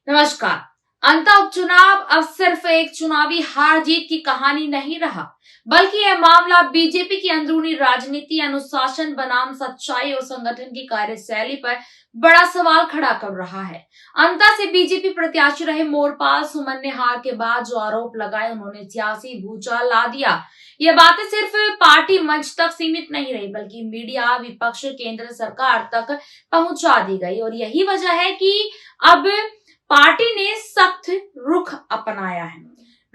नमस्कार। अंतः उपचुनाव अब सिर्फ एक चुनावी हार जीत की कहानी नहीं रहा, बल्कि यह मामला बीजेपी की अंदरूनी राजनीति, अनुशासन बनाम सच्चाई और संगठन की कार्यशैली पर बड़ा सवाल खड़ा कर रहा है। अंतः से बीजेपी प्रत्याशी रहे मोरपाल सुमन ने हार के बाद जो आरोप लगाए, उन्होंने सियासी भूचाल ला दिया। ये बातें सिर्फ पार्टी मंच तक सीमित नहीं रही, बल्कि मीडिया, विपक्ष, केंद्र सरकार तक पहुंचा दी गई। और यही वजह है कि अब पार्टी ने सख्त रुख अपनाया है।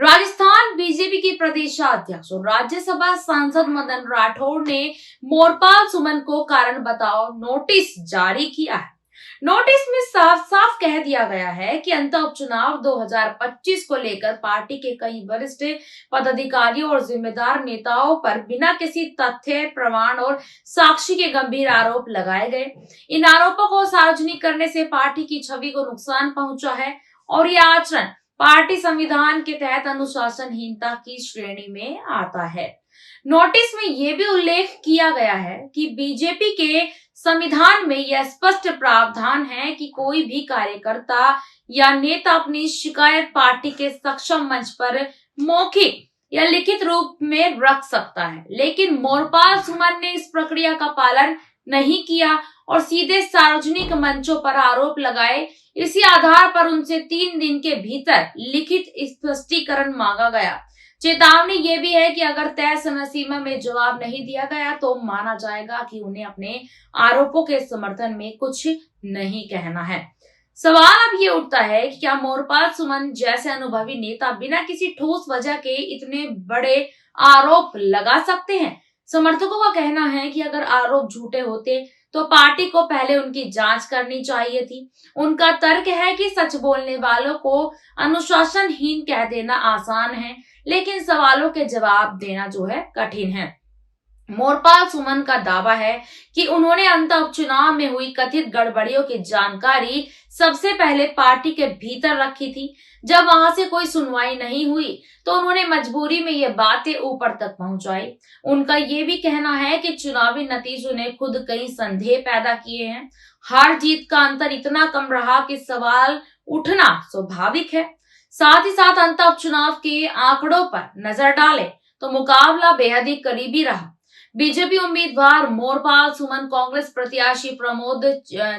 राजस्थान बीजेपी के प्रदेशाध्यक्ष और राज्यसभा सांसद मदन राठौड़ ने मोरपाल सुमन को कारण बताओ नोटिस जारी किया है। नोटिस में साफ साफ कह दिया गया है कि अंतः उपचुनाव 2025 को लेकर पार्टी के कई वरिष्ठ पदाधिकारियों और जिम्मेदार नेताओं पर बिना किसी तथ्य, प्रमाण और साक्षी के गंभीर आरोप लगाए गए। इन आरोपों को सार्वजनिक करने से पार्टी की छवि को नुकसान पहुंचा है और यह आचरण पार्टी संविधान के तहत अनुशासनहीनता की श्रेणी में आता है। नोटिस में यह भी उल्लेख किया गया है कि बीजेपी के संविधान में यह स्पष्ट प्रावधान है कि कोई भी कार्यकर्ता या नेता अपनी शिकायत पार्टी के सक्षम मंच पर मौखिक या लिखित रूप में रख सकता है। लेकिन मोरपाल सुमन ने इस प्रक्रिया का पालन नहीं किया और सीधे सार्वजनिक मंचों पर आरोप लगाए। इसी आधार पर उनसे 3 दिन के भीतर लिखित स्पष्टीकरण मांगा गया। चेतावनी ये भी है कि अगर तय समय सीमा में जवाब नहीं दिया गया तो माना जाएगा कि उन्हें अपने आरोपों के समर्थन में कुछ नहीं कहना है। सवाल अब ये उठता है कि क्या मोरपाल सुमन जैसे अनुभवी नेता बिना किसी ठोस वजह के इतने बड़े आरोप लगा सकते हैं? समर्थकों का कहना है कि अगर आरोप झूठे होते तो पार्टी को पहले उनकी जांच करनी चाहिए थी। उनका तर्क है कि सच बोलने वालों को अनुशासनहीन कह देना आसान है, लेकिन सवालों के जवाब देना जो है कठिन है। मोरपाल सुमन का दावा है कि उन्होंने अंतः उपचुनाव में हुई कथित गड़बड़ियों की जानकारी सबसे पहले पार्टी के भीतर रखी थी। जब वहां से कोई सुनवाई नहीं हुई तो उन्होंने मजबूरी में ये बातें ऊपर तक पहुंचाई। उनका ये भी कहना है कि चुनावी नतीजों ने खुद कई संदेह पैदा किए हैं। हार जीत का अंतर इतना कम रहा कि सवाल उठना स्वाभाविक है। साथ ही साथ अंतः उपचुनाव के आंकड़ों पर नजर डाले तो मुकाबला बेहद ही करीबी रहा। बीजेपी उम्मीदवार मोरपाल सुमन, कांग्रेस प्रत्याशी प्रमोद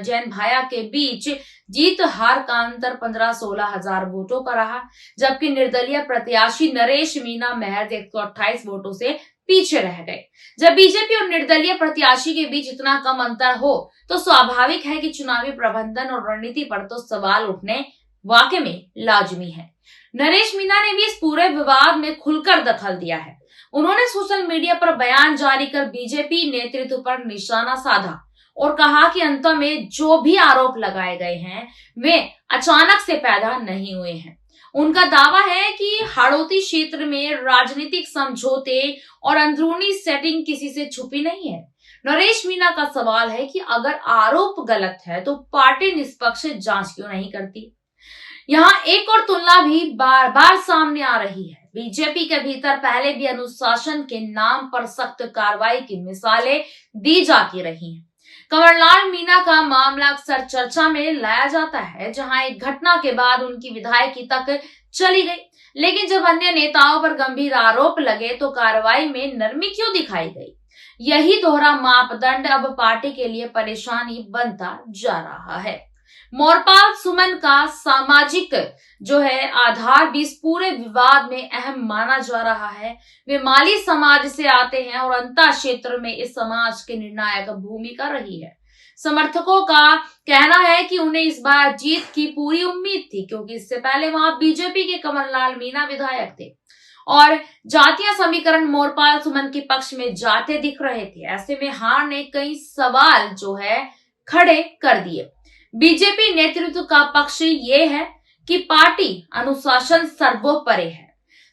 जैन भाया के बीच जीत हार का अंतर 15-16 हजार वोटों का रहा, जबकि निर्दलीय प्रत्याशी नरेश मीणा महज 128 वोटों से पीछे रह गए। जब बीजेपी और निर्दलीय प्रत्याशी के बीच इतना कम अंतर हो तो स्वाभाविक है कि चुनावी प्रबंधन और रणनीति पर तो सवाल उठने वाकई में लाजमी है। नरेश मीणा ने भी इस पूरे विवाद में खुलकर दखल दिया है। उन्होंने सोशल मीडिया पर बयान जारी कर बीजेपी नेतृत्व पर निशाना साधा और कहा कि अंत में जो भी आरोप लगाए गए हैं वे अचानक से पैदा नहीं हुए हैं। उनका दावा है कि हाड़ौती क्षेत्र में राजनीतिक समझौते और अंदरूनी सेटिंग किसी से छुपी नहीं है। नरेश मीणा का सवाल है कि अगर आरोप गलत है तो पार्टी निष्पक्ष जांच क्यों नहीं करती? यहाँ एक और तुलना भी बार बार सामने आ रही है। बीजेपी के भीतर पहले भी अनुशासन के नाम पर सख्त कार्रवाई की मिसालें दी जाती रही हैं। कंवरलाल मीणा का मामला अक्सर चर्चा में लाया जाता है, जहां एक घटना के बाद उनकी विधायकी तक चली गई, लेकिन जब अन्य नेताओं पर गंभीर आरोप लगे तो कार्रवाई में नरमी क्यों दिखाई गई? यही दोहरा मापदंड अब पार्टी के लिए परेशानी बनता जा रहा है। मोरपाल सुमन का सामाजिक जो है आधार भी इस पूरे विवाद में अहम माना जा रहा है। वे माली समाज से आते हैं और अंतर क्षेत्र में इस समाज की निर्णायक भूमिका रही है। समर्थकों का कहना है कि उन्हें इस बार जीत की पूरी उम्मीद थी, क्योंकि इससे पहले वहां बीजेपी के कंवरलाल मीणा विधायक थे और जातीय समीकरण मोरपाल सुमन के पक्ष में जाते दिख रहे थे। ऐसे में हार ने कई सवाल जो है खड़े कर दिए। बीजेपी नेतृत्व का पक्ष ये है कि पार्टी अनुशासन सर्वोपरि है।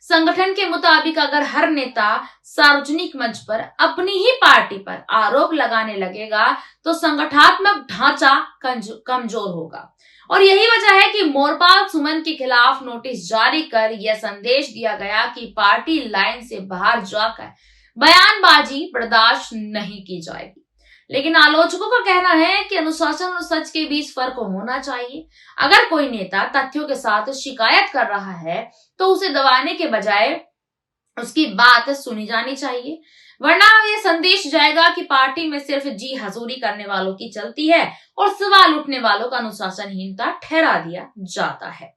संगठन के मुताबिक अगर हर नेता सार्वजनिक मंच पर अपनी ही पार्टी पर आरोप लगाने लगेगा तो संगठनात्मक ढांचा कमजोर होगा। और यही वजह है कि मोरपाल सुमन के खिलाफ नोटिस जारी कर यह संदेश दिया गया कि पार्टी लाइन से बाहर जाकर बयानबाजी बर्दाश्त नहीं की जाएगी। लेकिन आलोचकों का कहना है कि अनुशासन और सच के बीच फर्क होना चाहिए। अगर कोई नेता तथ्यों के साथ शिकायत कर रहा है तो उसे दबाने के बजाय उसकी बात सुनी जानी चाहिए, वरना ये संदेश जाएगा कि पार्टी में सिर्फ जी हजूरी करने वालों की चलती है और सवाल उठने वालों का अनुशासनहीनता ठहरा दिया जाता है।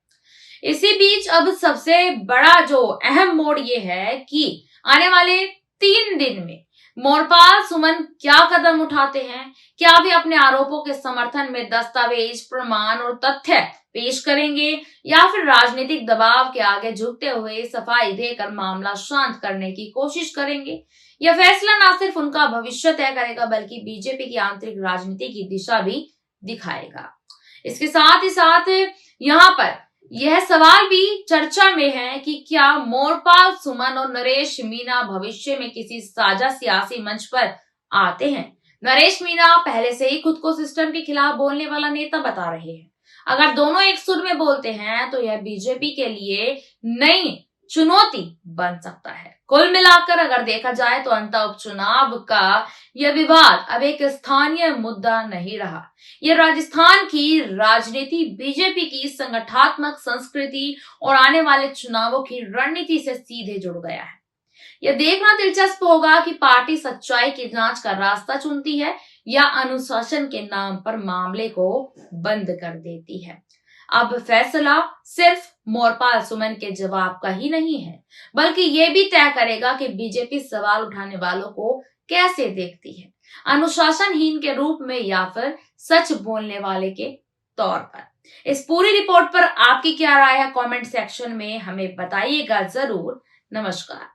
इसी बीच अब सबसे बड़ा जो अहम मोड़ ये है कि आने वाले 3 दिन में मोरपाल सुमन क्या कदम उठाते हैं। क्या वे अपने आरोपों के समर्थन में दस्तावेज, प्रमाण और तथ्य पेश करेंगे या फिर राजनीतिक दबाव के आगे झुकते हुए सफाई देकर मामला शांत करने की कोशिश करेंगे। यह फैसला न सिर्फ उनका भविष्य तय करेगा बल्कि बीजेपी की आंतरिक राजनीति की दिशा भी दिखाएगा। इसके साथ ही साथ यहाँ पर यह सवाल भी चर्चा में है कि क्या मोरपाल सुमन और नरेश मीणा भविष्य में किसी साझा सियासी मंच पर आते हैं। नरेश मीणा पहले से ही खुद को सिस्टम के खिलाफ बोलने वाला नेता बता रहे हैं। अगर दोनों एक सुर में बोलते हैं तो यह बीजेपी के लिए नई चुनौती बन सकता है। कुल मिलाकर अगर देखा जाए तो अंतः उपचुनाव का यह विवाद अब एक स्थानीय मुद्दा नहीं रहा। यह राजस्थान की राजनीति, बीजेपी की संगठनात्मक संस्कृति और आने वाले चुनावों की रणनीति से सीधे जुड़ गया है। यह देखना दिलचस्प होगा कि पार्टी सच्चाई की जांच का रास्ता चुनती है या अनुशासन के नाम पर मामले को बंद कर देती है। अब फैसला सिर्फ मोरपाल सुमन के जवाब का ही नहीं है, बल्कि ये भी तय करेगा कि बीजेपी सवाल उठाने वालों को कैसे देखती है, अनुशासनहीन के रूप में या फिर सच बोलने वाले के तौर पर। इस पूरी रिपोर्ट पर आपकी क्या राय है, कमेंट सेक्शन में हमें बताइएगा जरूर। नमस्कार।